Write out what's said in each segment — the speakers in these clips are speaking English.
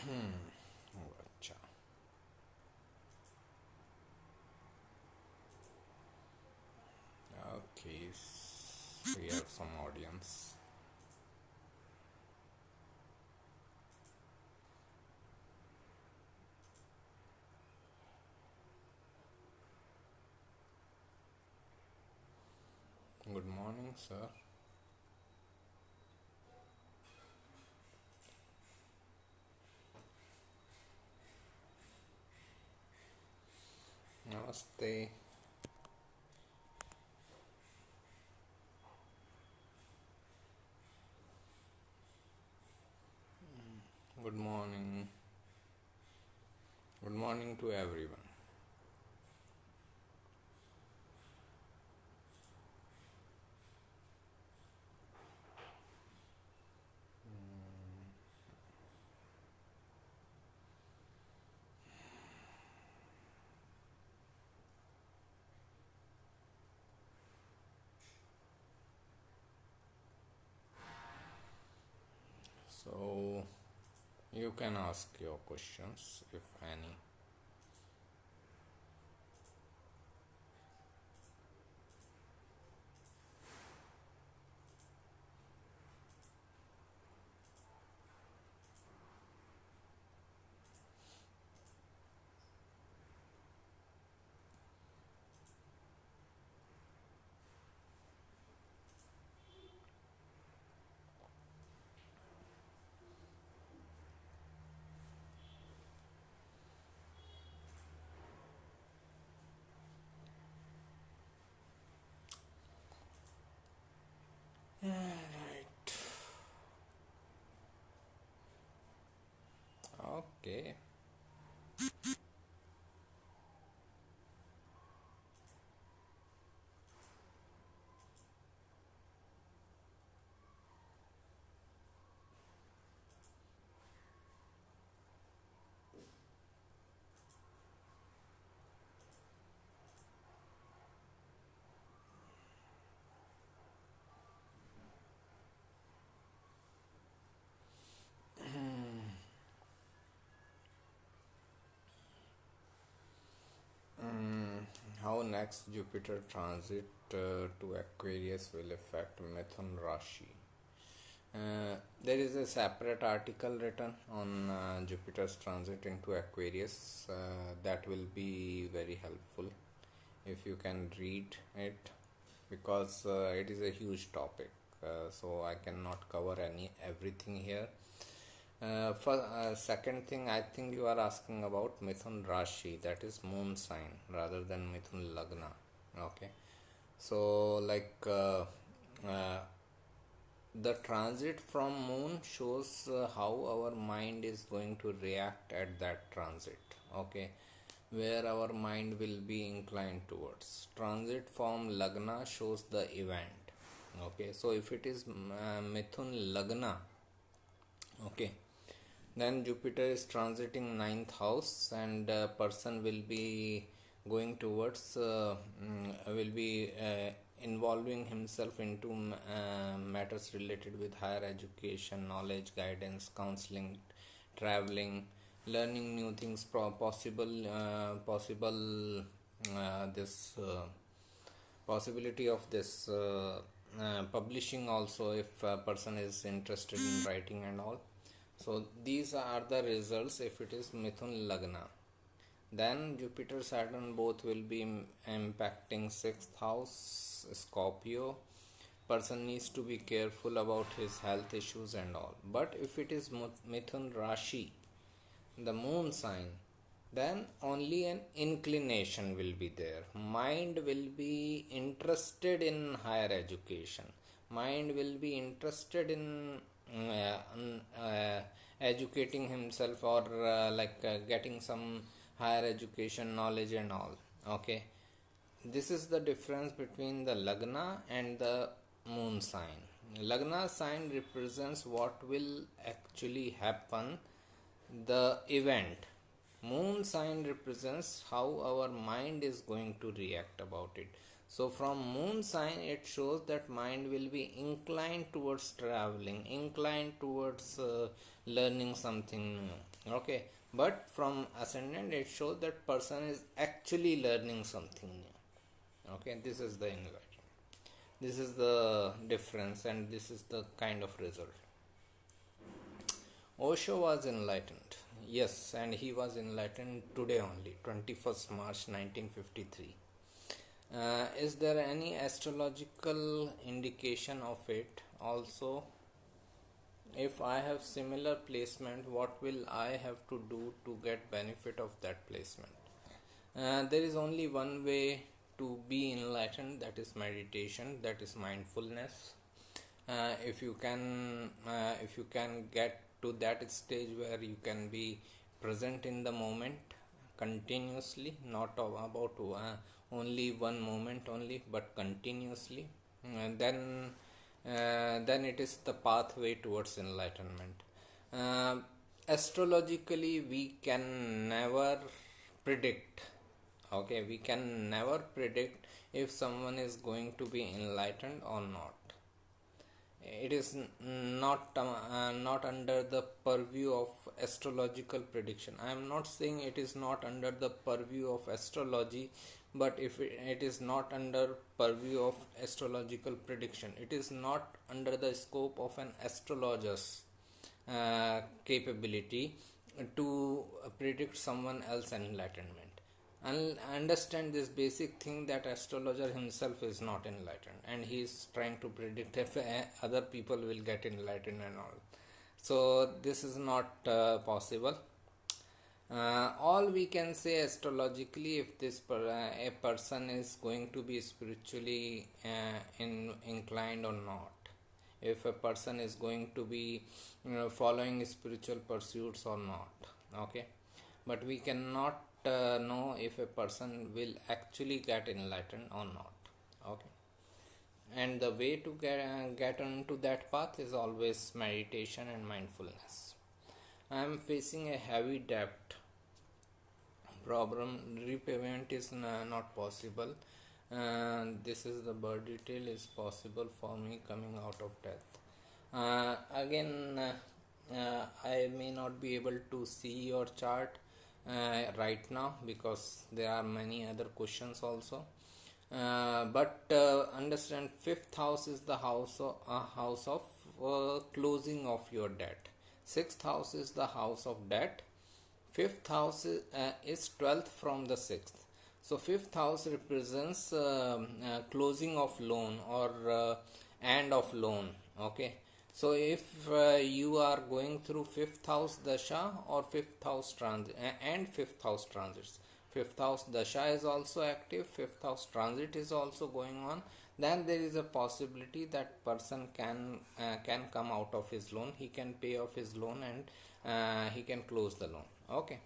अच्छा. Okay, we have some audience. Good morning, sir. Namaste. Good morning. Good morning to everyone. So, you can ask your questions if any. Right. Okay. How next Jupiter transit to Aquarius will affect Methane Rashi? There is a separate article written on Jupiter's transit into Aquarius that will be very helpful if you can read it, because it is a huge topic, so I cannot cover everything here. For second thing, I think you are asking about Mithun Rashi, that is moon sign rather than Mithun Lagna. Okay, so uh, the transit from moon shows how our mind is going to react at that transit. Okay, where our mind will be inclined towards. Transit from Lagna shows the event. Okay, so if it is Mithun Lagna, okay, then Jupiter is transiting ninth house, and person will be going towards will be involving himself into matters related with higher education, knowledge, guidance, counseling, traveling, learning new things, possible this possibility of this publishing also, if a person is interested in writing and all. So these are the results if it is Mithun Lagna. Then Jupiter Saturn both will be impacting sixth house Scorpio. Person needs to be careful about his health issues and all. But if it is Mithun Rashi, the moon sign, then only an inclination will be there. Mind will be interested in higher education. Mind will be interested in educating himself, or getting some higher education knowledge and all. Okay, this is the difference between the Lagna and the moon sign. Lagna sign represents what will actually happen, the event. Moon sign represents how our mind is going to react about it. So from moon sign it shows that mind will be inclined towards traveling, inclined towards learning something new. Okay, but from ascendant it shows that person is actually learning something new. Okay, this is the enlightenment. This is the difference, and this is the kind of result. Osho was enlightened. Yes, and he was enlightened today only, 21st March 1953. Is there any astrological indication of it? Also, if I have similar placement, what will I have to do to get benefit of that placement? There is only one way to be enlightened, that is meditation, that is mindfulness. If you can get to that stage where you can be present in the moment continuously, not about only one moment only, but continuously, then it is the pathway towards enlightenment. uh, Astrologically we can never predict. Okay, we can never predict if someone is going to be enlightened or not. It is not under the purview of astrological prediction. I am not saying it is not under the purview of astrology, but if it is not under purview of astrological prediction, it is not under the scope of an astrologer's capability to predict someone else's enlightenment. And understand this basic thing, that astrologer himself is not enlightened, and he is trying to predict if other people will get enlightened and all. So this is not possible. All we can say astrologically, if a person is going to be spiritually inclined or not, if a person is going to be following spiritual pursuits or not. Okay, but we cannot know if a person will actually get enlightened or not. Okay, and the way to get onto that path is always meditation and mindfulness. I am facing a heavy debt problem. Repayment is not possible. This is the birth detail. Is possible for me coming out of death. Again, I may not be able to see your chart right now because there are many other questions also. But understand, fifth house is the house of closing of your debt. Sixth house is the house of debt. Fifth house is 12th from the sixth. So fifth house represents closing of loan or end of loan. Okay. So if you are going through fifth house dasha or fifth house transit and fifth house transits, fifth house dasha is also active, fifth house transit is also going on, then there is a possibility that person can come out of his loan. He can pay off his loan and he can close the loan. Okay,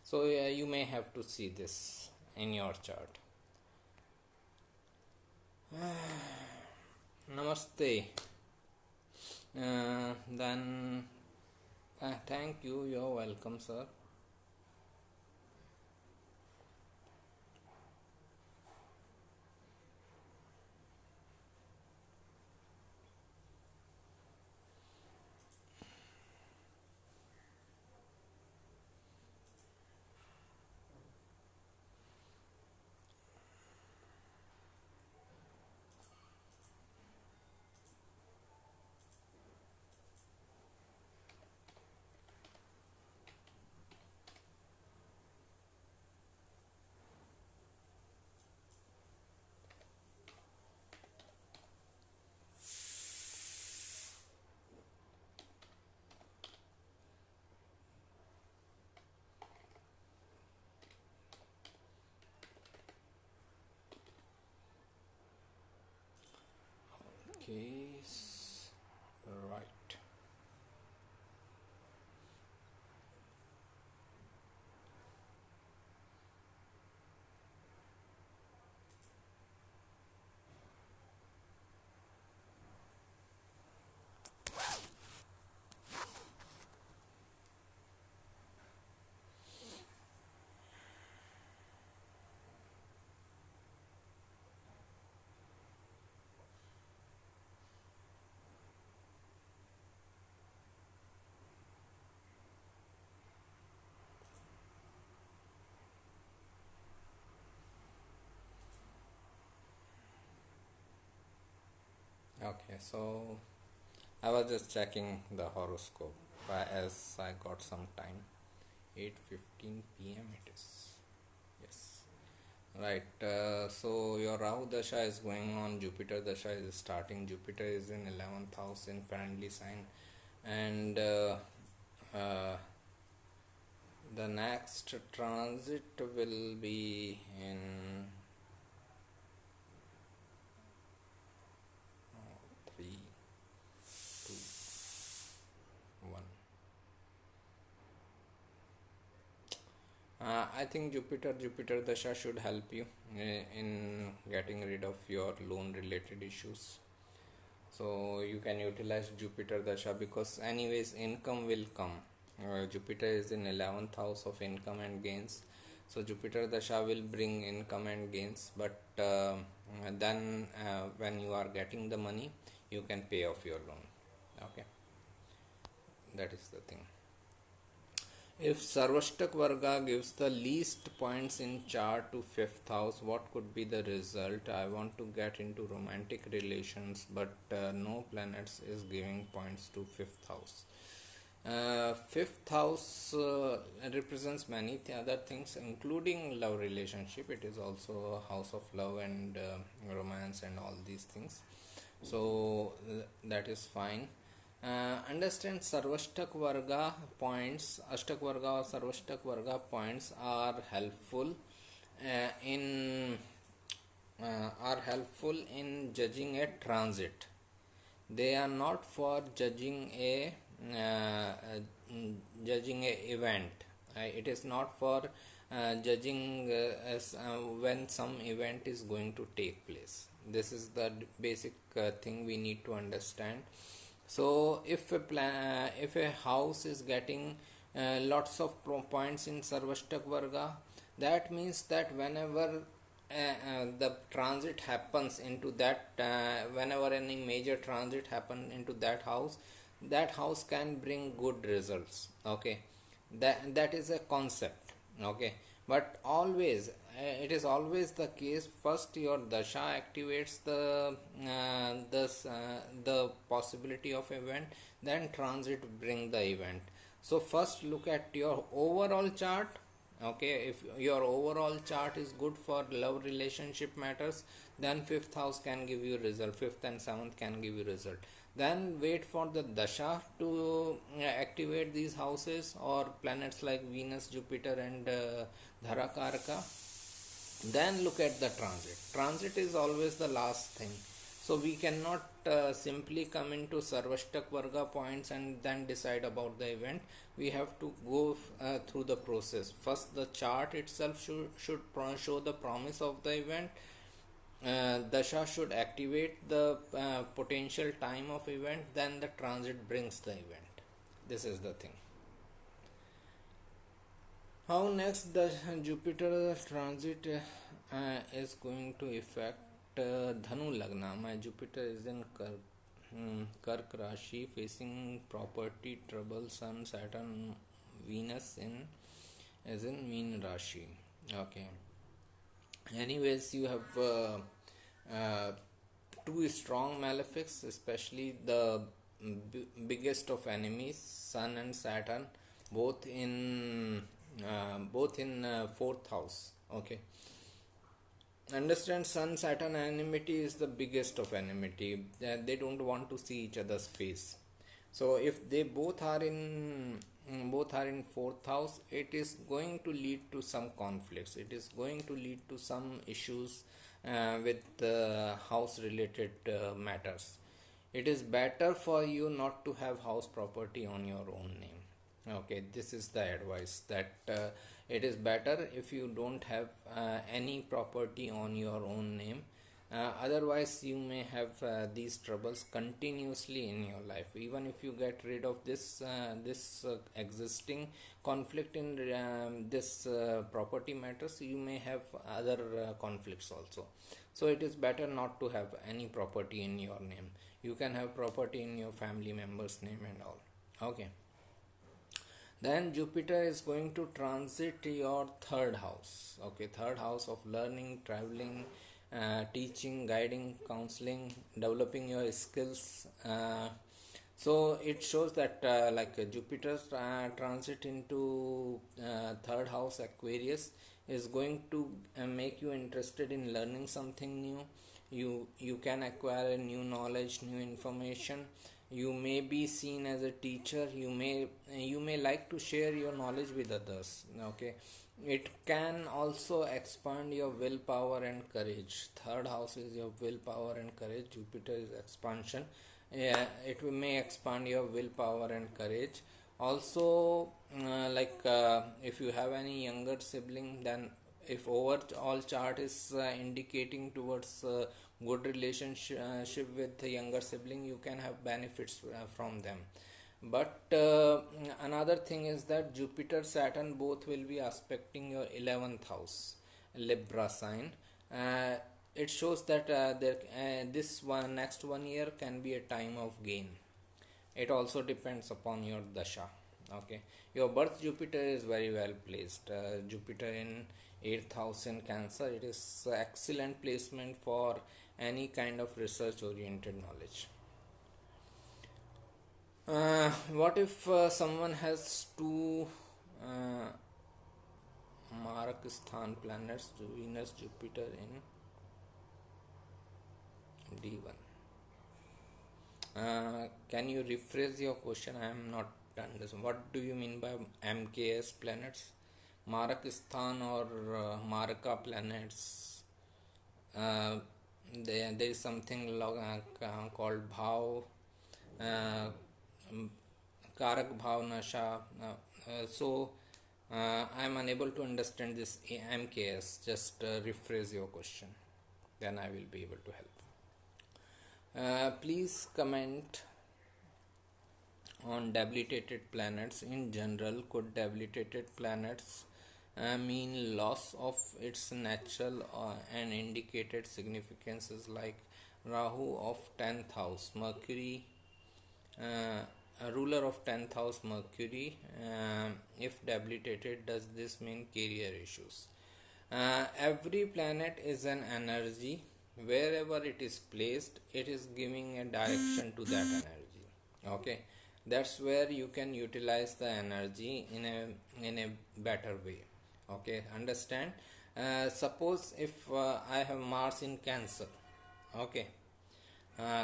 so you may have to see this in your chart. Namaste. Then thank you. You're welcome, sir. Case right. Okay, so I was just checking the horoscope as I got some time. 8:15 p.m. it is. Yes. Right. So your Rahu Dasha is going on. Jupiter Dasha is starting. Jupiter is in 11th house in friendly sign, and uh, the next transit will be in 3, 2, 1. I think Jupiter Dasha should help you in getting rid of your loan related issues. So you can utilize Jupiter Dasha, because anyways income will come. Jupiter is in 11th house of income and gains. So Jupiter Dasha will bring income and gains, but then when you are getting the money, you can pay off your loan. Okay, that is the thing. If Sarvashta Kvarga gives the least points in Char to 5th house, what could be the result? I want to get into romantic relations, but no planets is giving points to 5th house. 5th house represents many other things, including love relationship. It is also a house of love and romance and all these things. So that is fine. Understand Sarvashta Kvarga points, Ashtakvarga or Sarvashta Kvarga points are helpful in judging a transit. They are not for judging a event. It is not for judging when some event is going to take place. This is the basic thing we need to understand. So if a house is getting lots of points in Sarvashta Kvarga, that means that whenever the transit happens into that, whenever any major transit happen into that house can bring good results. Okay, that is a concept. Okay, but always it is always the case, first your dasha activates the possibility of event, then transit bring the event. So first look at your overall chart. Okay, if your overall chart is good for love relationship matters, then 5th house can give you result, 5th and 7th can give you result. Then wait for the dasha to activate these houses or planets like Venus, Jupiter and Dharakarka. Then look at the transit is always the last thing. So we cannot simply come into Sarvashta Kvarga points and then decide about the event. We have to go through the process. First the chart itself should show the promise of the event. Dasha should activate the potential time of event, then the transit brings the event. This is the thing. How next the Jupiter transit is going to affect Dhanu Lagna? My Jupiter is in Kark Rashi, facing property trouble. Sun, Saturn, Venus is in Mean Rashi. Okay. Anyways, you have two strong malefics, especially the biggest of enemies, Sun and Saturn, both in 4th house. Okay, understand, Sun Saturn enmity is the biggest of enmity. They don't want to see each other's face. So if they both are in 4th house, it is going to lead to some conflicts. It is going to lead to some issues with house related matters. It is better for you not to have house property on your own name. Okay, this is the advice, that it is better if you don't have any property on your own name. Otherwise you may have these troubles continuously in your life. Even if you get rid of this existing conflict in this property matters, you may have other conflicts also. So it is better not to have any property in your name. You can have property in your family members' name and all. Okay. Then Jupiter is going to transit your 3rd house. Okay, 3rd house of learning, traveling, teaching, guiding, counseling, developing your skills. So it shows that Jupiter's transit into third house Aquarius is going to make you interested in learning something new. You can acquire new knowledge, new information. You may be seen as a teacher. You may like to share your knowledge with others. Okay, it can also expand your willpower and courage. Third house is your willpower and courage. Jupiter is expansion. Yeah, may expand your willpower and courage. Also, if you have any younger sibling, then if overall chart is indicating towards good relationship with the younger sibling, you can have benefits from them. But another thing is that Jupiter Saturn both will be aspecting your 11th house Libra sign. uh, it shows that this one next 1 year can be a time of gain. It also depends upon your dasha. Okay, your birth Jupiter is very well placed. Jupiter in 8th house in Cancer, it is excellent placement for any kind of research oriented knowledge. What if someone has two uh, Maraksthan planets, Venus, Jupiter in D1? Can you rephrase your question? I am not understanding. What do you mean by MKS planets? Maraksthan or Maraka planets? There is something called Bhav, Karak Bhav Nasha. I am unable to understand this MKS. Just rephrase your question, then I will be able to help. Please comment on debilitated planets. In general, could debilitated planets mean loss of its natural and indicated significances, like Rahu of 10th house, Mercury, a ruler of 10th house Mercury? If debilitated, does this mean career issues? Every planet is an energy. Wherever it is placed, it is giving a direction to that energy. Okay, that's where you can utilize the energy in a better way. Okay, understand? Suppose if I have Mars in Cancer. Okay,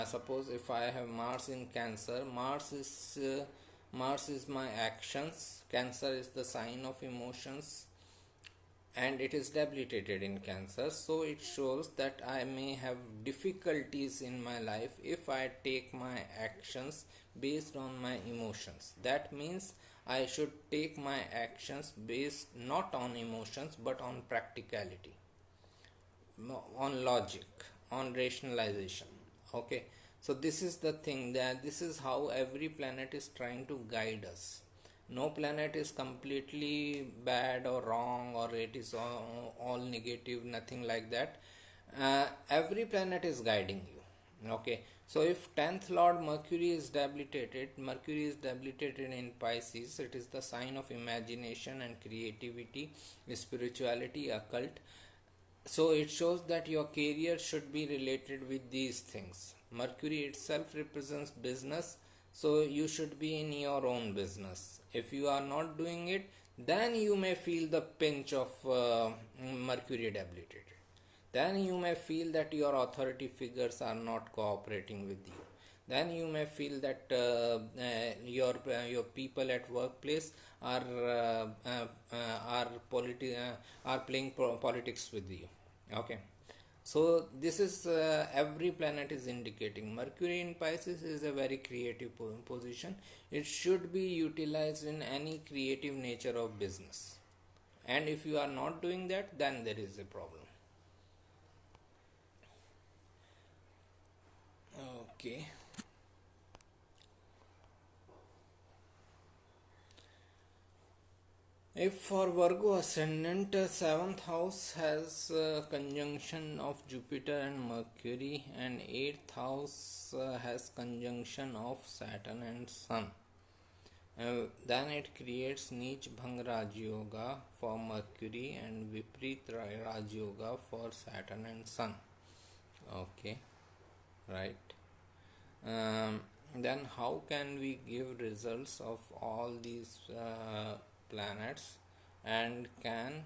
suppose if I have Mars in Cancer, Mars is my actions. Cancer is the sign of emotions, and it is debilitated in Cancer. So it shows that I may have difficulties in my life if I take my actions based on my emotions. That means I should take my actions based not on emotions but on practicality, on logic, on rationalization. Okay, so this is the thing, that this is how every planet is trying to guide us. No planet is completely bad or wrong, or it is all negative, nothing like that. Every planet is guiding you. Okay, so if 10th lord Mercury is debilitated in Pisces, it is the sign of imagination and creativity, spirituality, occult. So it shows that your career should be related with these things. Mercury itself represents business, so you should be in your own business. If you are not doing it, then you may feel the pinch of Mercury debilitated. Then you may feel that your authority figures are not cooperating with you. Then you may feel that your people at workplace are playing politics with you. Okay, so this is every planet is indicating. Mercury in Pisces is a very creative position. It should be utilized in any creative nature of business, and if you are not doing that, then there is a problem. Okay. If for Virgo ascendant, 7th house has conjunction of Jupiter and Mercury, and 8th house has conjunction of Saturn and Sun, then it creates Neech Bhang Raj Yoga for Mercury and Viprit Raj Yoga for Saturn and Sun. Okay, right. Then how can we give results of all these planets, and can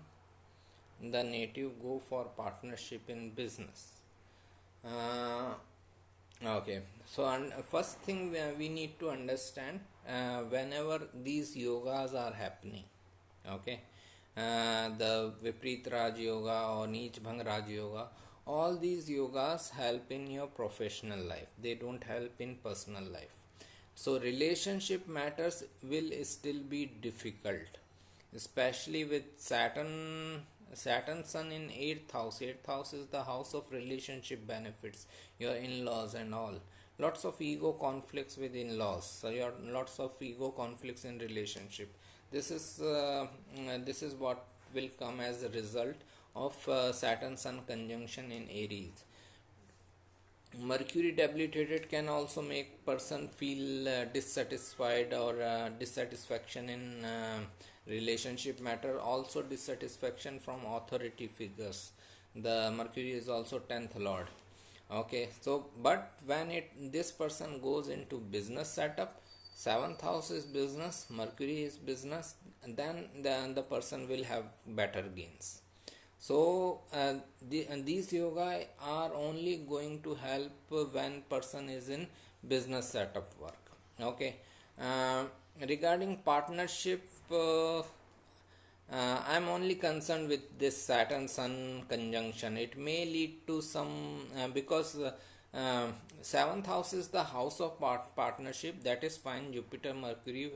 the native go for partnership in business? Uh, okay, so first thing we need to understand, whenever these yogas are happening, okay, the Viprit Raj Yoga or Neech Bhang Raj Yoga, all these yogas help in your professional life, they don't help in personal life. So relationship matters will still be difficult, especially with Saturn sun in 8th house. 8th house is the house of relationship benefits, your in-laws and all. Lots of ego conflicts with in-laws, so your lots of ego conflicts in relationship. This is what will come as a result of Saturn sun conjunction in Aries. Mercury debilitated can also make person feel dissatisfied or dissatisfaction in relationship matter, also dissatisfaction from authority figures. The Mercury is also 10th lord. Okay, so but when it this person goes into business setup, 7th house is business, Mercury is business, then the person will have better gains. So these yoga are only going to help when person is in business setup work. Okay, regarding partnership, I'm only concerned with this Saturn Sun conjunction. It may lead to some because seventh house is the house of partnership. That is fine. Jupiter, Mercury,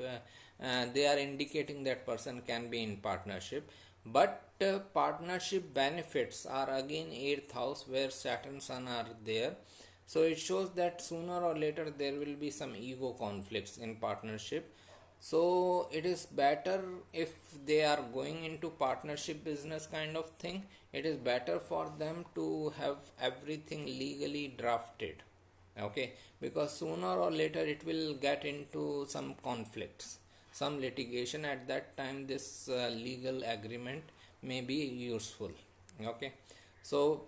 they are indicating that person can be in partnership. But partnership benefits are again 8th house where Saturn, Sun are there. So it shows that sooner or later there will be some ego conflicts in partnership. So it is better if they are going into partnership business kind of thing, it is better for them to have everything legally drafted. Okay, because sooner or later it will get into some conflicts, some litigation. At that time this legal agreement may be useful. Okay, so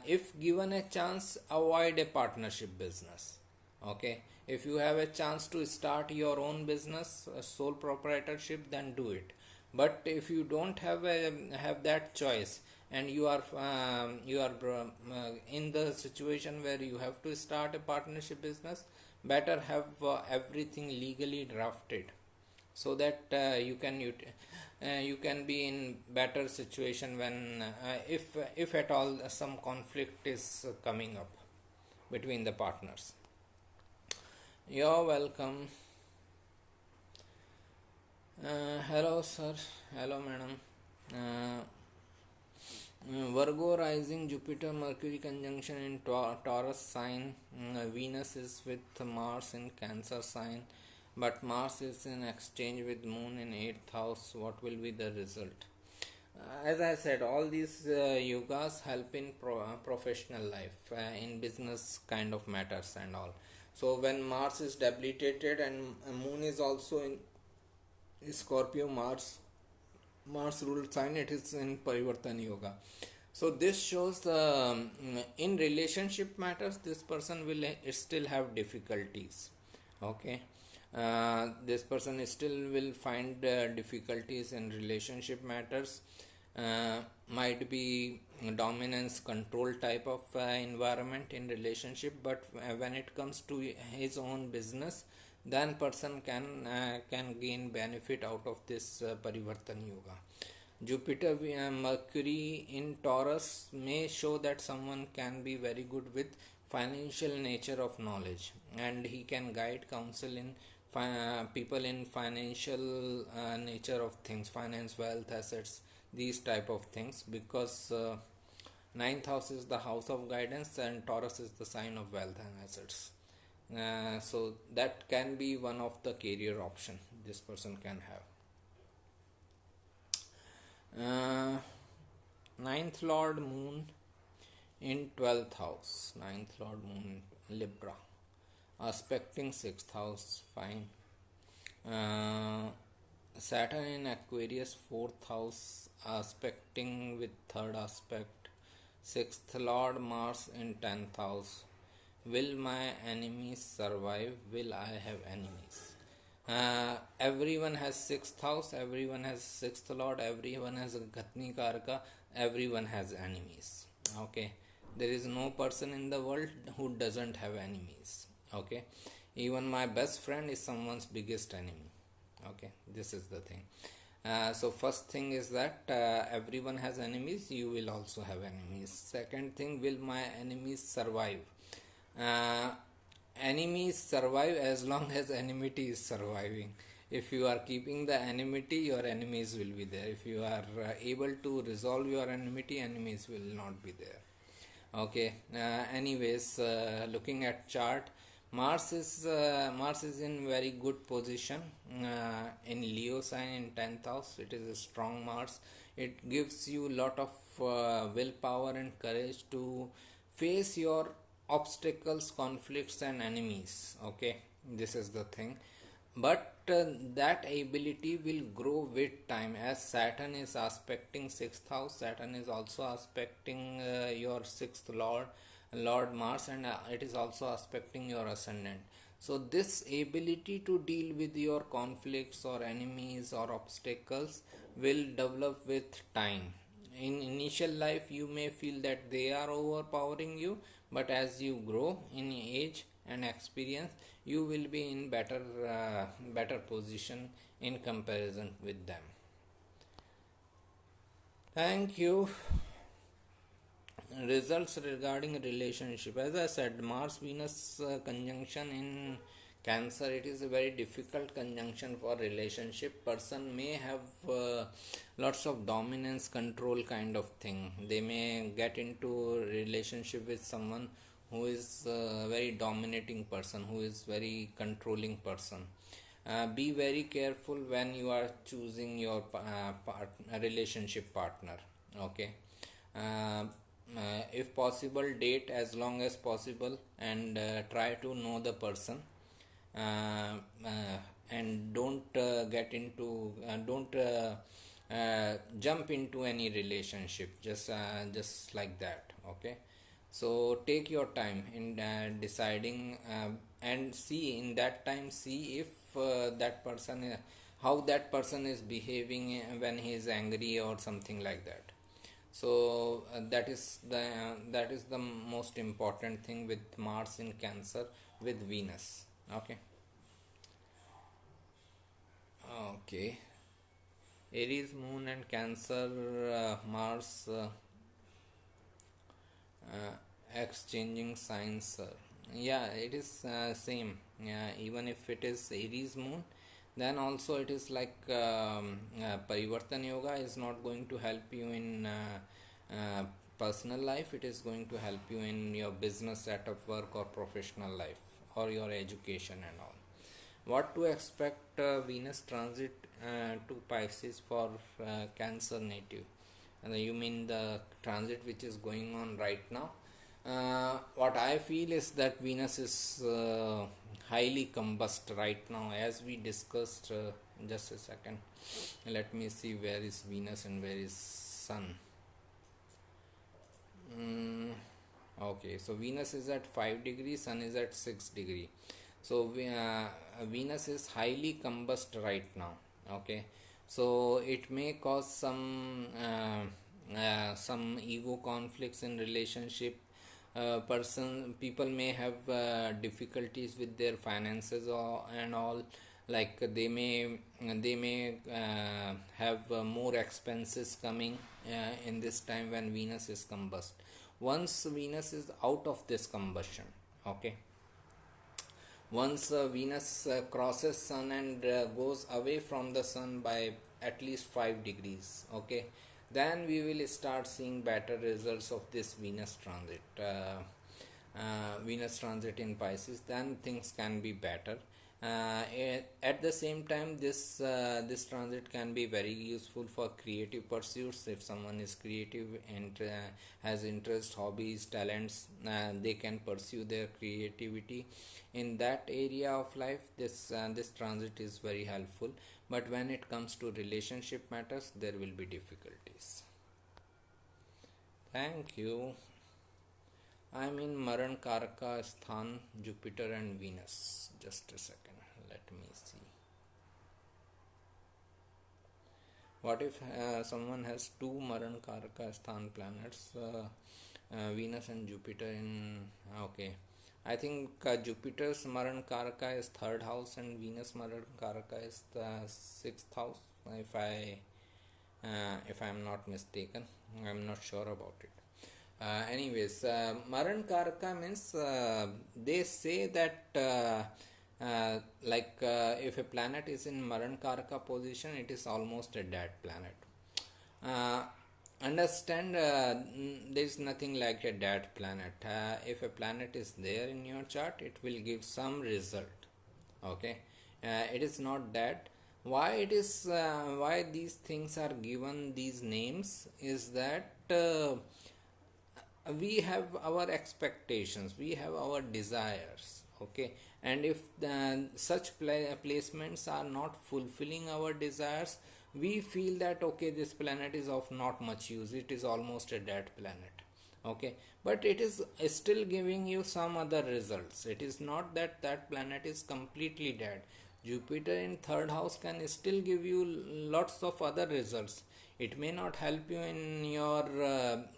if given a chance, avoid a partnership business. Okay, if you have a chance to start your own business, sole proprietorship, then do it. But if you don't have that choice, and you are in the situation where you have to start a partnership business, better have everything legally drafted, so that you can be in better situation when if at all some conflict is coming up between the partners. You're welcome. Hello sir, hello madam. uh, Virgo rising, Jupiter Mercury conjunction in Taurus sign. Venus is with Mars in Cancer sign, but Mars is in exchange with Moon in 8th house. What will be the result? As I said, all these yogas help in professional life, in business kind of matters and all. So when Mars is debilitated and Moon is also in Scorpio, Mars ruled sign, it is in Parivartan Yoga. So this shows in relationship matters this person will still have difficulties. Okay, this person still will find difficulties in relationship matters. Might be dominance control type of environment in relationship, but when it comes to his own business, then person can gain benefit out of this Parivartan Yoga. Jupiter Mercury in Taurus may show that someone can be very good with financial nature of knowledge, and he can guide counsel in people in financial nature of things, finance, wealth, assets, these type of things, because ninth house is the house of guidance and Taurus is the sign of wealth and assets. So that can be one of the career option this person can have. Ninth Lord Moon in 12th house. Ninth Lord Moon Libra. Aspecting 6th house. Fine. Saturn in Aquarius 4th house. Aspecting with third aspect. Sixth Lord Mars in 10th house. Will my enemies survive? Will I have enemies? Everyone has sixth house, everyone has sixth lord, everyone has a Ghatni Karka, everyone has enemies. Okay, there is no person in the world who doesn't have enemies. Okay, even my best friend is someone's biggest enemy. Okay, this is the thing. So first thing is that everyone has enemies, you will also have enemies. Second thing, will my enemies survive? uh, Enemies survive as long as enmity is surviving. If you are keeping the enmity, your enemies will be there. If you are able to resolve your enmity, enemies will not be there. Okay. Anyways, looking at chart, Mars is in very good position in Leo sign in 10th house. It is a strong Mars. It gives you lot of willpower and courage to face your obstacles, conflicts, and enemies. Okay, this is the thing. But that ability will grow with time, as Saturn is aspecting sixth house. Saturn is also aspecting your sixth lord Mars, and it is also aspecting your ascendant. So this ability to deal with your conflicts or enemies or obstacles will develop with time. In initial life you may feel that they are overpowering you, but as you grow in age and experience, you will be in better position in comparison with them. Thank you. Results regarding relationship, as I said, Mars Venus conjunction in Cancer, it is a very difficult conjunction for relationship. Person may have lots of dominance control kind of thing. They may get into relationship with someone who is a very dominating person, who is very controlling person. Be very careful when you are choosing your relationship partner. Okay. uh, if possible, date as long as possible, and try to know the person. uh, uh, and don't jump into any relationship just like that. Okay, so take your time in deciding, and see in that time, see if that person how that person is behaving when he is angry or something like that. So that is the most important thing with Mars in Cancer with Venus. Okay. Okay. Aries moon and Cancer Mars exchanging signs. Yeah, it is same. Yeah, even if it is Aries moon, then also it is like Parivartan Yoga is not going to help you in personal life. It is going to help you in your business setup, work, or professional life, or your education and all. What to expect Venus transit to Pisces for Cancer native? You mean the transit which is going on right now? What I feel is that Venus is highly combust right now, as we discussed. Just a second, let me see where is Venus and where is Sun. Okay, so Venus is at 5 degrees, Sun is at 6 degree. So Venus is highly combust right now. Okay, so it may cause some ego conflicts in relationship. People may have difficulties with their finances and all. Like they may have more expenses coming in this time when Venus is combust. Once Venus is out of this combustion, okay, once Venus crosses Sun and goes away from the Sun by at least 5 degrees, okay, then we will start seeing better results of this Venus transit in Pisces. Then things can be better. At the same time, this transit can be very useful for creative pursuits. If someone is creative and has interest, hobbies, talents, they can pursue their creativity in that area of life. This transit is very helpful. But when it comes to relationship matters, there will be difficulties. Thank you. I'm in Maran Karka Sthan, Jupiter and Venus. Just a second. Let me see. What if someone has two Maran Karka Sthan planets, Venus and Jupiter in. Okay. I think Jupiter's Maran Karaka is third house and Venus Maran Karaka is the sixth house. If I am not mistaken, I am not sure about it. Anyways, Maran Karaka means they say that if a planet is in Maran Karaka position, it is almost a dead planet. Understand, there is nothing like a dead planet. If a planet is there in your chart, it will give some result. Okay, it is not dead. Why these things are given these names is that we have our expectations, we have our desires. Okay, and if such placements are not fulfilling our desires, we feel that okay, this planet is of not much use, it is almost a dead planet. Okay, but it is still giving you some other results. It is not that that planet is completely dead. Jupiter in third house can still give you lots of other results. It may not help you in your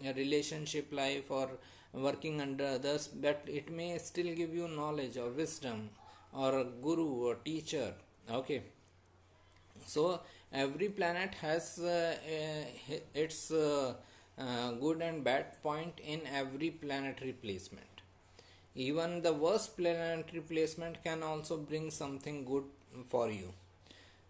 relationship life or working under others, but it may still give you knowledge or wisdom or a guru or teacher. Okay, so every planet has its good and bad point in every planetary placement. Even the worst planetary placement can also bring something good for you.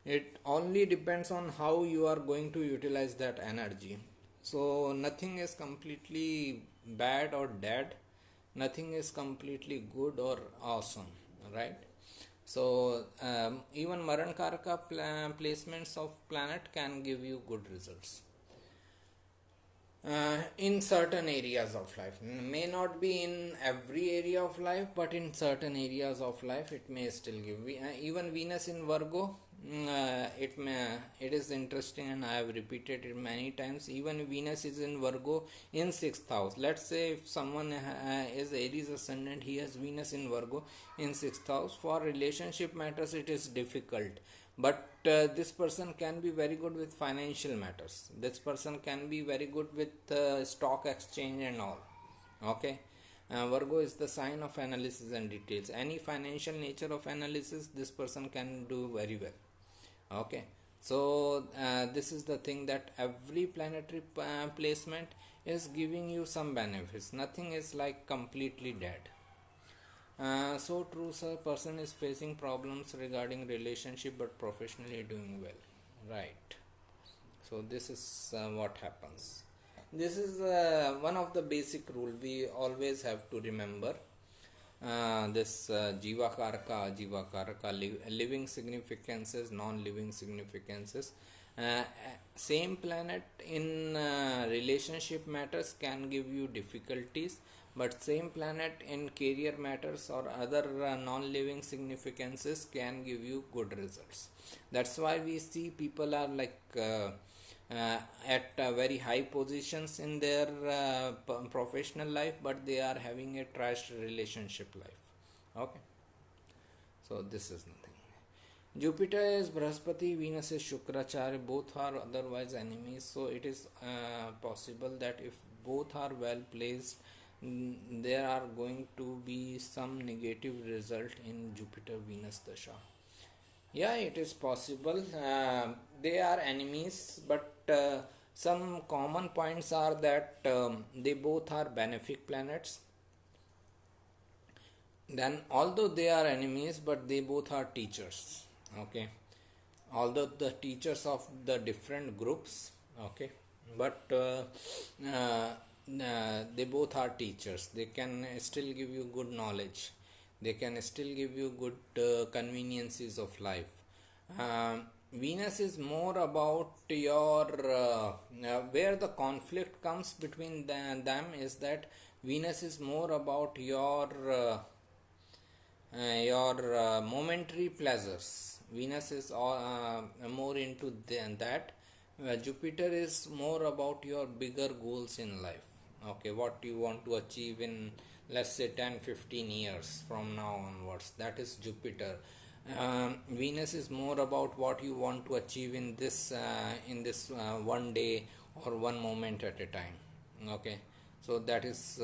It only depends on how you are going to utilize that energy. So nothing is completely bad or dead, nothing is completely good or awesome, right? So even Maran Karaka placements of planet can give you good results in certain areas of life. May not be in every area of life, but in certain areas of life it may still give. Even Venus in Virgo, it is interesting, and I have repeated it many times. Even Venus is in Virgo in sixth house. Let's say if someone is Aries ascendant, he has Venus in Virgo in sixth house. For relationship matters, it is difficult, but this person can be very good with financial matters. This person can be very good with stock exchange and all. Okay, Virgo is the sign of analysis and details. Any financial nature of analysis, this person can do very well. Okay, so this is the thing, that every planetary placement is giving you some benefits. Nothing is like completely dead. So true, sir. Person is facing problems regarding relationship but professionally doing well. Right. So this is what happens. This is one of the basic rule we always have to remember. This Jiva Karaka, living significances, non-living significances. Same planet in relationship matters can give you difficulties, but same planet in career matters or other non-living significances can give you good results. That's why we see people are like at very high positions in their professional life, but they are having a trashed relationship life. Okay, so this is nothing. Jupiter is Brahaspati, Venus is Shukracharya, both are otherwise enemies. So it is possible that if both are well placed, there are going to be some negative result in Jupiter Venus Dasha. Yeah, it is possible. They are enemies, but some common points are that they both are benefic planets. Then, although they are enemies, but they both are teachers. Okay, although the teachers of the different groups. Okay, but they both are teachers. They can still give you good knowledge. They can still give you good conveniences of life. Venus is more about your where the conflict comes between them is that Venus is more about your momentary pleasures. Venus is more into that. Jupiter is more about your bigger goals in life. Okay, what you want to achieve in, let's say, 10-15 years from now onwards, that is Jupiter. Venus is more about what you want to achieve in this one day or one moment at a time. Okay, so that is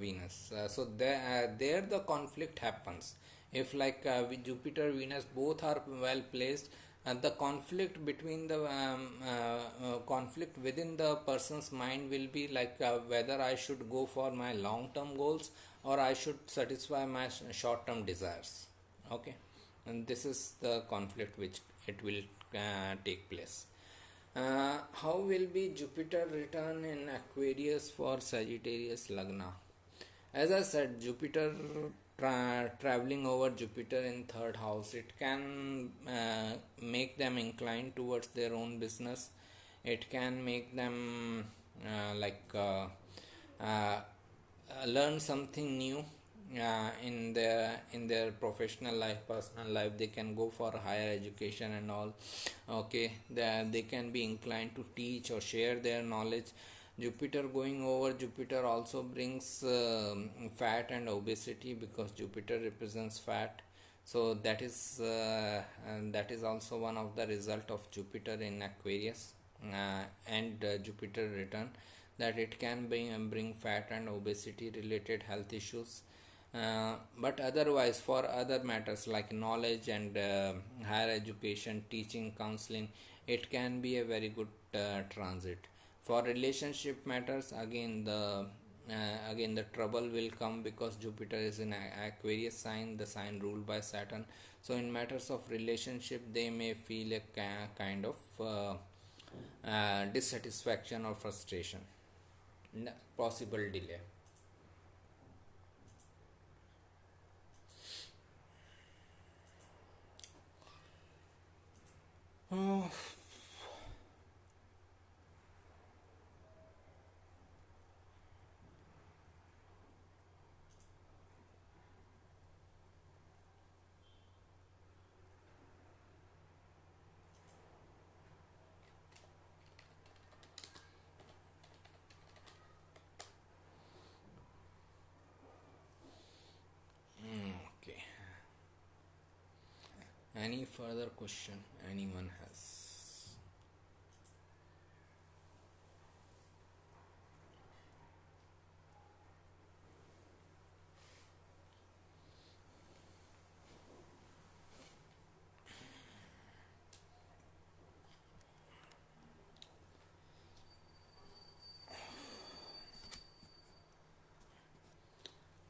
Venus. So there the conflict happens. If like with Jupiter, Venus both are well placed, and the conflict between the conflict within the person's mind will be like whether I should go for my long term goals or I should satisfy my short term desires. Okay, and this is the conflict which it will take place. How will be Jupiter return in Aquarius for Sagittarius Lagna? As I said, Jupiter traveling over Jupiter in third house, it can make them inclined towards their own business. It can make them learn something new in their professional life, personal life. They can go for higher education and all. Okay, they can be inclined to teach or share their knowledge. Jupiter going over Jupiter also brings fat and obesity, because Jupiter represents fat. So that is also one of the result of Jupiter in Aquarius and Jupiter return, that it can bring fat and obesity related health issues. But otherwise, for other matters like knowledge and higher education, teaching, counseling, it can be a very good transit. For relationship matters, again the trouble will come, because Jupiter is in Aquarius sign, the sign ruled by Saturn. So in matters of relationship, they may feel a kind of dissatisfaction or frustration, possible delay. Oh, okay. Any further question anyone has?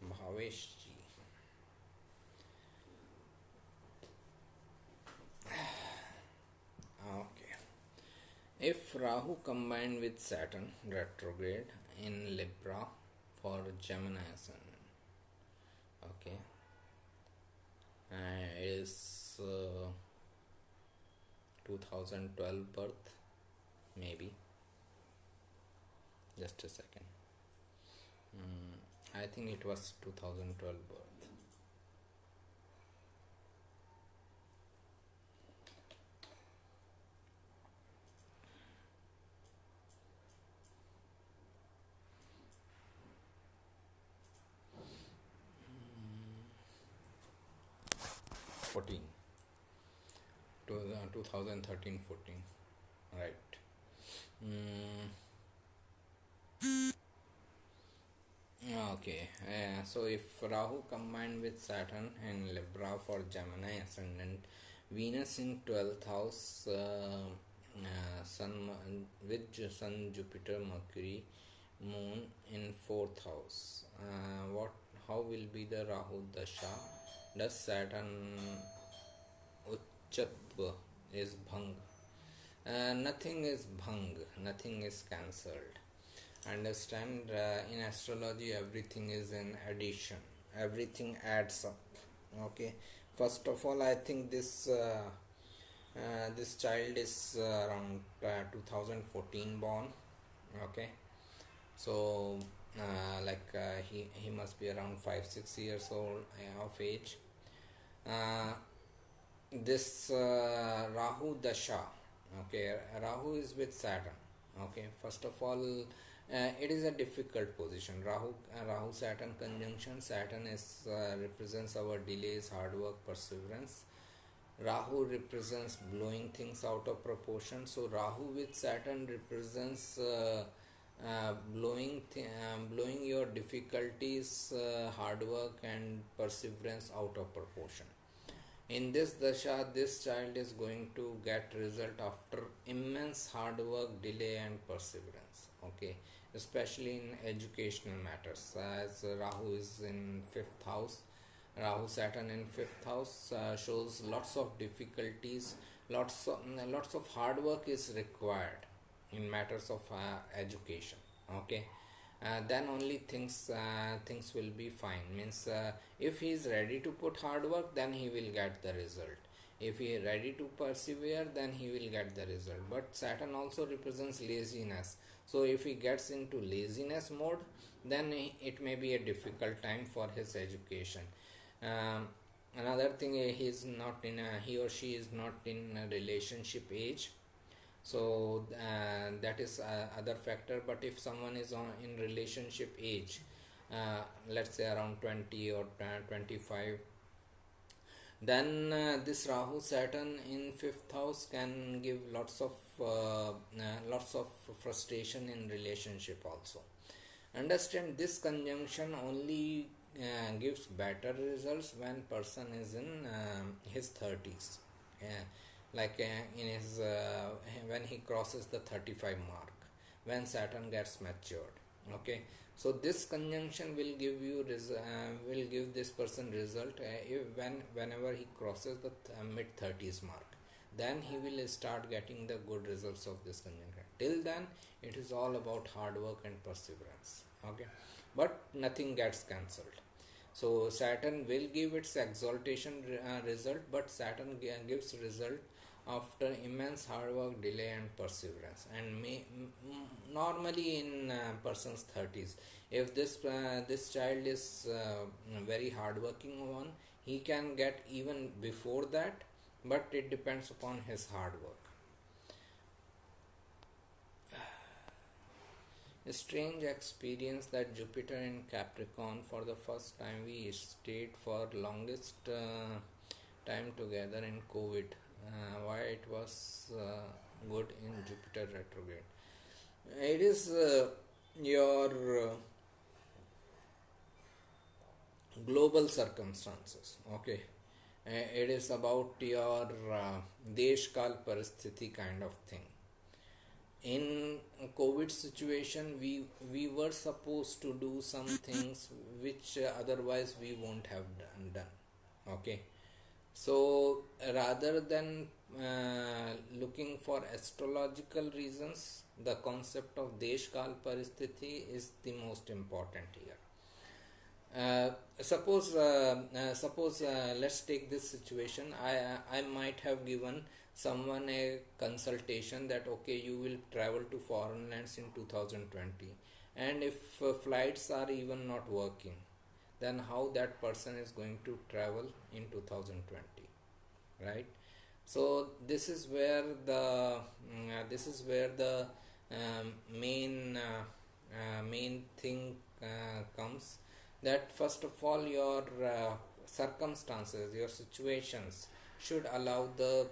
Bhavesh ji. Okay. If Rahu combined with Saturn retrograde in Libra for Gemini ascendant, okay, is 2012 birth, maybe. Just a second. I think it was 2012 birth. 14 to 2013-14, right? mm, okay, so if Rahu combined with Saturn in Libra for Gemini ascendant, Venus in 12th house, Sun with Sun, Jupiter, Mercury, Moon in 4th house, what how will be the Rahu Dasha? Does Saturn Uchatva is Bhang? Nothing is Bhang, nothing is cancelled. Understand, in astrology everything is in addition, everything adds up. Okay, first of all, I think this child is around 2014 born. Okay, so he must be around 5-6 years old of age. uh, this Rahu Dasha, okay, Rahu is with Saturn. Okay, first of all, It is a difficult position. Rahu Saturn conjunction. Saturn is represents our delays, hard work, perseverance. Rahu represents blowing things out of proportion. So Rahu with Saturn represents blowing your difficulties, hard work, and perseverance out of proportion. In this dasha, this child is going to get result after immense hard work, delay, and perseverance. Okay, especially in educational matters, as Rahu is in fifth house. Rahu Saturn in fifth house shows lots of difficulties, lots of hard work is required in matters of education. Okay, then only things will be fine. Means if he is ready to put hard work, then he will get the result. If he is ready to persevere, then he will get the result. But Saturn also represents laziness. So if he gets into laziness mode, then it may be a difficult time for his education. Another thing, he or she is not in a relationship age, so that is other factor. But if someone is in relationship age, let's say around 20 or 25, then this Rahu Saturn in fifth house can give lots of frustration in relationship also. Understand, this conjunction only gives better results when person is in his 30s, like in his when he crosses the 35 mark, when Saturn gets matured. Okay, so this conjunction will will give this person result whenever he crosses the mid 30s mark, then he will start getting the good results of this conjunction. Till then it is all about hard work and perseverance. Okay, but nothing gets cancelled. So Saturn will give its exaltation result, but Saturn gives result after immense hard work, delay, and perseverance. And normally in person's 30s, if this child is very hardworking one, he can get even before that, but it depends upon his hard work. A strange experience that Jupiter in Capricorn, for the first time we stayed for longest time together in COVID. Why it was good in Jupiter retrograde? It is your global circumstances. Okay, it is about your desh kal paristhiti kind of thing. In COVID situation, we were supposed to do some things which otherwise we won't have done. Okay, so rather than looking for astrological reasons, the concept of desh kal paristhiti is the most important here. Suppose let's take this situation. I might have given someone a consultation that okay, you will travel to foreign lands in 2020, and if flights are even not working, then how that person is going to travel in 2020, right? So this is where the main thing comes, that first of all your circumstances, your situations should allow the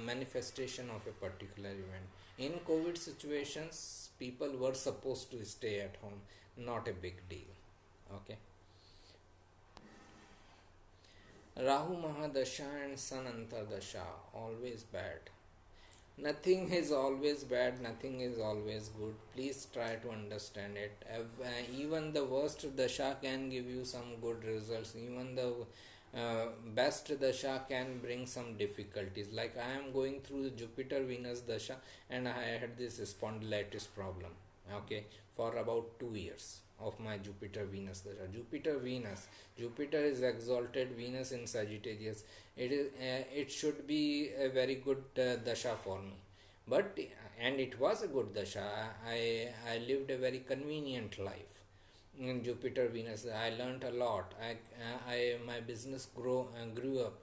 manifestation of a particular event. In COVID situations, people were supposed to stay at home, not a big deal. Okay, Rahu Mahadasha and Sun Antardasha, always bad. Nothing is always bad, nothing is always good. Please try to understand it. Even the worst dasha can give you some good results. Even the best dasha can bring some difficulties. Like I am going through Jupiter Venus dasha and I had this spondylitis problem. Okay, for about 2 years of my Jupiter Venus dasha. Jupiter is exalted, Venus in Sagittarius. It should be a very good dasha for me. But and it was a good dasha. I lived a very convenient life in Jupiter Venus. I learnt a lot. My business grew up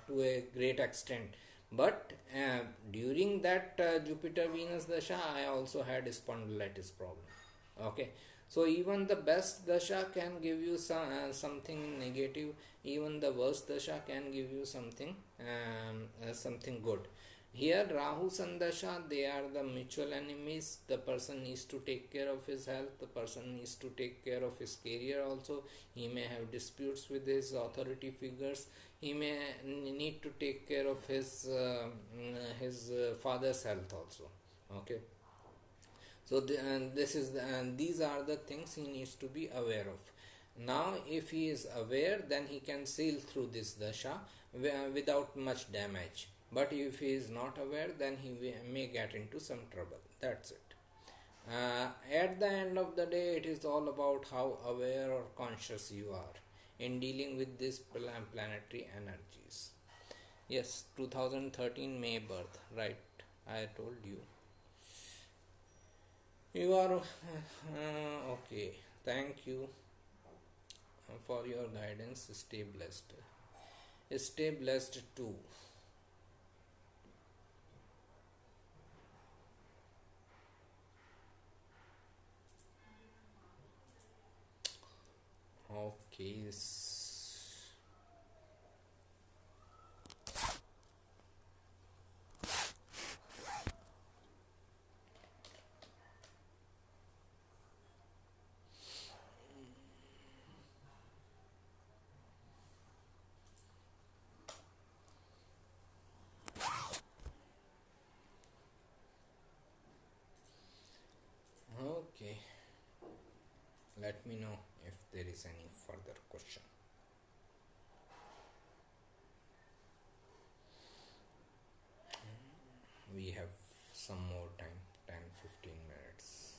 to a great extent. But during that Jupiter Venus Dasha, I also had spondylitis problem. Okay, so even the best Dasha can give you something negative, even the worst Dasha can give you something good. Here Rahu Sandasha, they are the mutual enemies. The person needs to take care of his health, the person needs to take care of his career also. He may have disputes with his authority figures. He may need to take care of his father's health also. Okay, so these are the things he needs to be aware of. Now if he is aware, then he can sail through this dasha without much damage. But if he is not aware, then he may get into some trouble. That's it. At the end of the day, it is all about how aware or conscious you are in dealing with these planetary energies. Yes, 2013 May birth, right? I told you. You are okay. Thank you for your guidance. Stay blessed. Stay blessed too. Okay. Okay. Let me know if there is any further question. We have some more time, 10-15 minutes.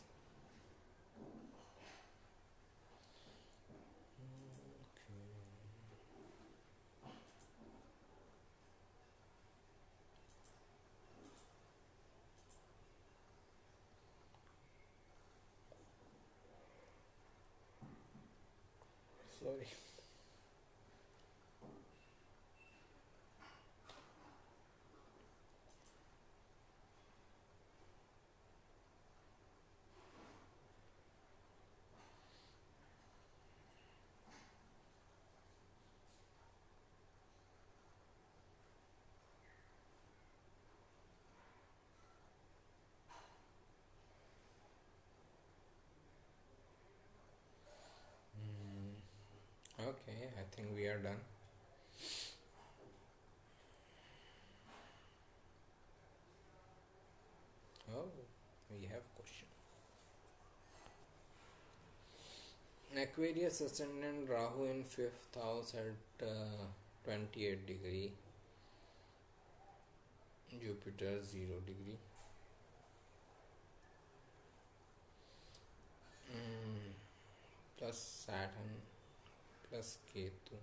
Sorry. Okay, I think we are done. Oh, we have question. Aquarius ascendant Rahu in 5th house at 28 degree. Jupiter 0 degree. Plus Saturn plus Ketu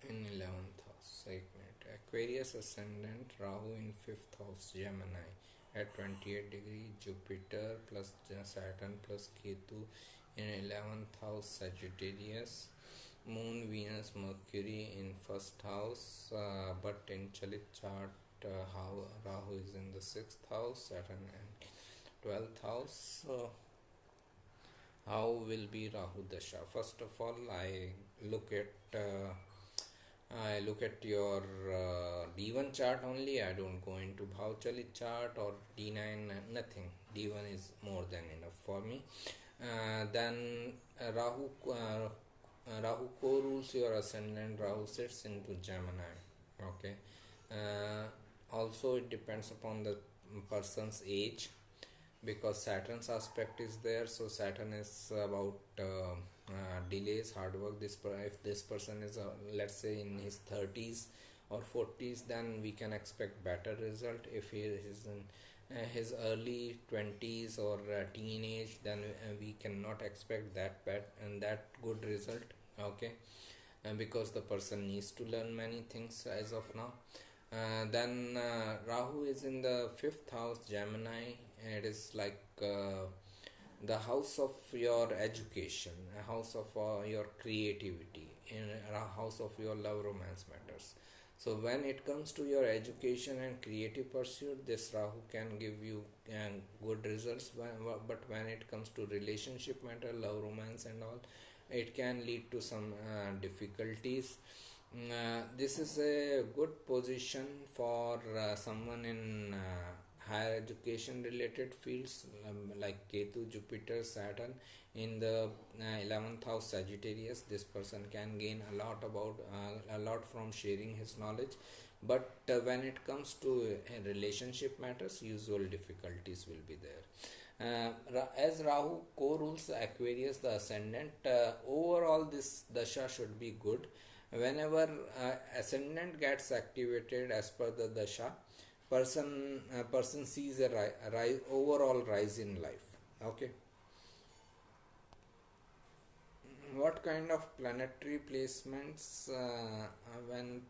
in 11th house. Segment Aquarius ascendant Rahu in 5th house Gemini at 28 degree. Jupiter plus Saturn plus Ketu in 11th house Sagittarius. Moon Venus Mercury in 1st house, but in Chalit chart how Rahu is in the 6th house, Saturn and 12th house. How will be Rahu Dasha? First of all, I look at your D1 chart only. I don't go into Bhavchalit chart or D9, nothing. D1 is more than enough for me. Then Rahu co-rules your ascendant. Rahu sits into Gemini. Okay. Also, it depends upon the person's age, because Saturn's aspect is there. So Saturn is about delays, hard work. If this person is let's say in his 30s or 40s, then we can expect better result. If he is in his early 20s or teenage, then we cannot expect that bad and that good result. Okay, and because the person needs to learn many things as of now. Then Rahu is in the 5th house Gemini. It is like the house of your education, a house of your creativity, in a house of your love romance matters. So when it comes to your education and creative pursuit, this Rahu can give you good results. But when it comes to relationship matter, love, romance, and all, it can lead to some difficulties. This is a good position for someone in higher education related fields, like Ketu, Jupiter, Saturn in the 11th house Sagittarius. This person can gain a lot from sharing his knowledge, but when it comes to relationship matters, usual difficulties will be there. As Rahu co-rules Aquarius, the ascendant, overall this dasha should be good. Whenever ascendant gets activated as per the dasha, person sees a overall rise in life. Okay. What kind of planetary placements when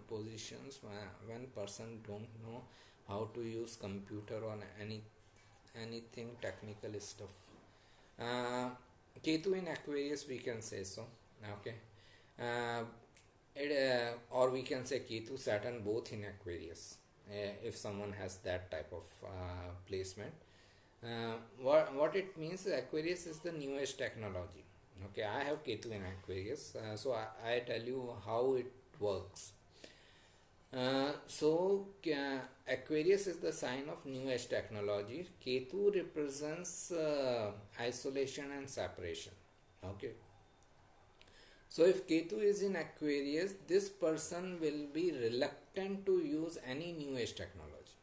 positions when person don't know how to use computer on anything technical stuff? Ketu in Aquarius, we can say so. Okay. Or we can say Ketu, Saturn both in Aquarius, if someone has that type of placement. What it means, Aquarius is the new age technology. Okay, I have Ketu in Aquarius, so I tell you how it works. Aquarius is the sign of new age technology. Ketu represents isolation and separation. Okay. So if Ketu is in Aquarius, this person will be reluctant to use any new age technology.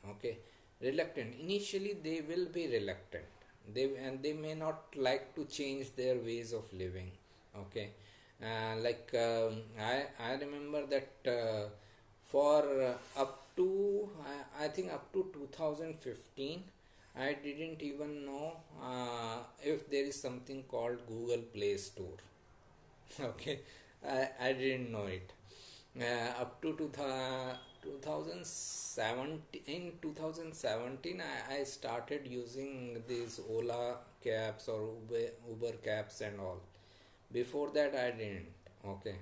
Okay, reluctant. Initially, they will be reluctant. They may not like to change their ways of living. Okay, I remember that for up to I think up to 2015, I didn't even know if there is something called Google Play Store. Okay, I didn't know it. Up to 2017, in 2017, I started using these Ola cabs or Uber cabs and all. Before that, I didn't. Okay,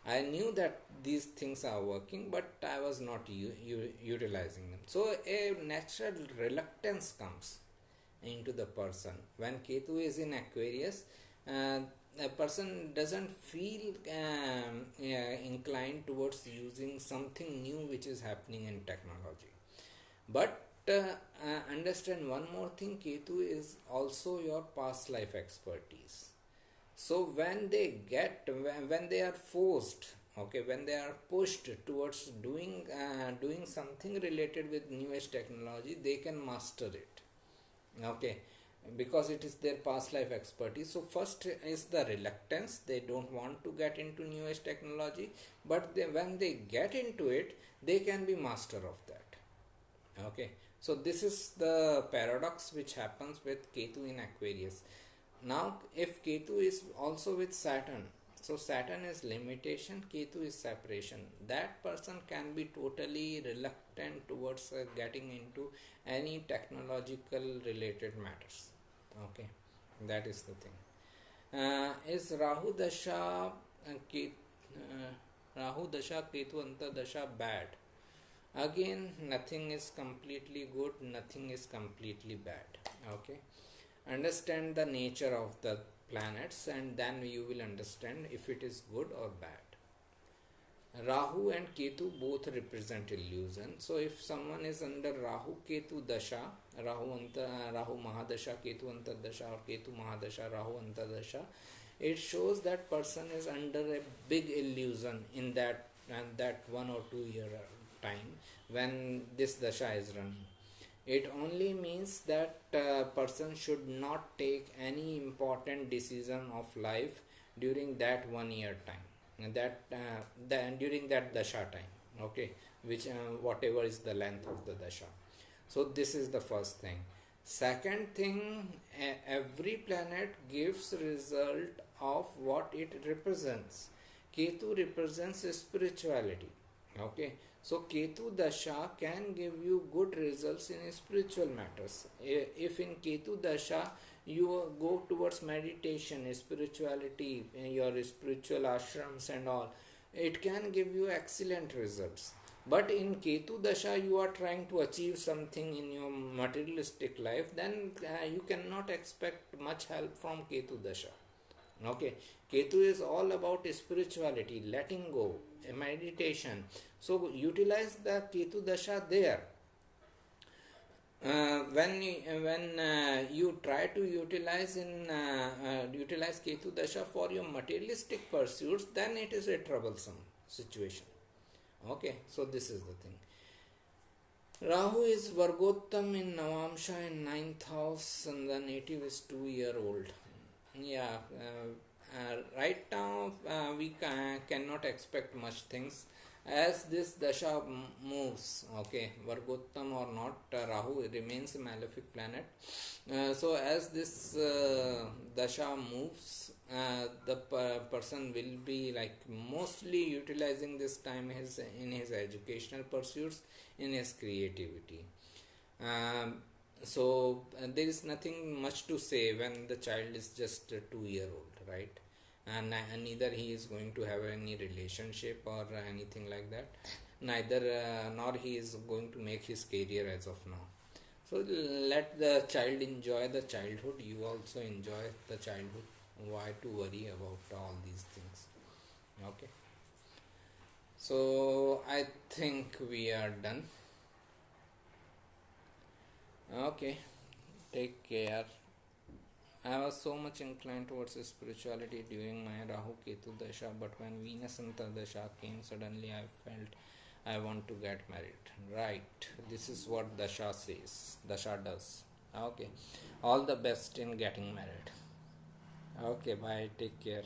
I knew that these things are working, but I was not utilizing them. So a natural reluctance comes into the person when Ketu is in Aquarius. A person doesn't feel inclined towards using something new which is happening in technology. But understand one more thing, Ketu is also your past life expertise. So when they are forced, okay, when they are pushed towards doing something related with new age technology, they can master it. Okay, because it is their past life expertise. So first is the reluctance, they don't want to get into new age technology, but when they get into it, they can be master of that. Okay, so this is the paradox which happens with Ketu in Aquarius. Now if Ketu is also with Saturn, so Saturn is limitation, Ketu is separation, that person can be totally reluctant towards getting into any technological related matters. Okay, that is the thing. Is Rahu Dasha Rahu Dasha Ketu Anta Dasha bad? Again, nothing is completely good, nothing is completely bad. Okay, understand the nature of the planets and then you will understand if it is good or bad. Rahu and Ketu both represent illusion. So if someone is under Rahu Ketu Dasha, Rahu Mahadasha, Ketu Antardasha, or Ketu Mahadasha, Rahu Antardasha, it shows that person is under a big illusion in that 1 or 2 year time when this Dasha is running. It only means that person should not take any important decision of life during that 1 year time, during that dasha time. Okay, which whatever is the length of the dasha. So this is the first thing. Second thing, every planet gives result of what it represents. Ketu represents spirituality. Okay, so Ketu Dasha can give you good results in spiritual matters. If in Ketu Dasha you go towards meditation, spirituality, your spiritual ashrams and all, it can give you excellent results. But in Ketu Dasha, you are trying to achieve something in your materialistic life, then you cannot expect much help from Ketu Dasha. Okay, Ketu is all about spirituality, letting go, meditation. So utilize the Ketu Dasha there. When you try to utilize Ketu Dasha for your materialistic pursuits, then it is a troublesome situation. Okay, so this is the thing. Rahu is Vargottam in Navamsha in 9th house, and the native is 2 year old. Yeah, right now we cannot expect much things as this dasha moves. Okay, Vargottam or not, Rahu remains a malefic planet. So as this dasha moves, the person will be like mostly utilizing this time in his educational pursuits, in his creativity. So there is nothing much to say when the child is just 2 year old, right? And neither he is going to have any relationship or anything like that, neither nor he is going to make his career as of now. So let the child enjoy the childhood, you also enjoy the childhood. Why to worry about all these things? Okay, so I think we are done. Okay, take care. I was so much inclined towards spirituality during my Rahu Ketu Dasha, but when Venus Antardasha came, suddenly I felt I want to get married. Right, this is what Dasha says, Dasha does. Okay, all the best in getting married. Okay, bye, take care.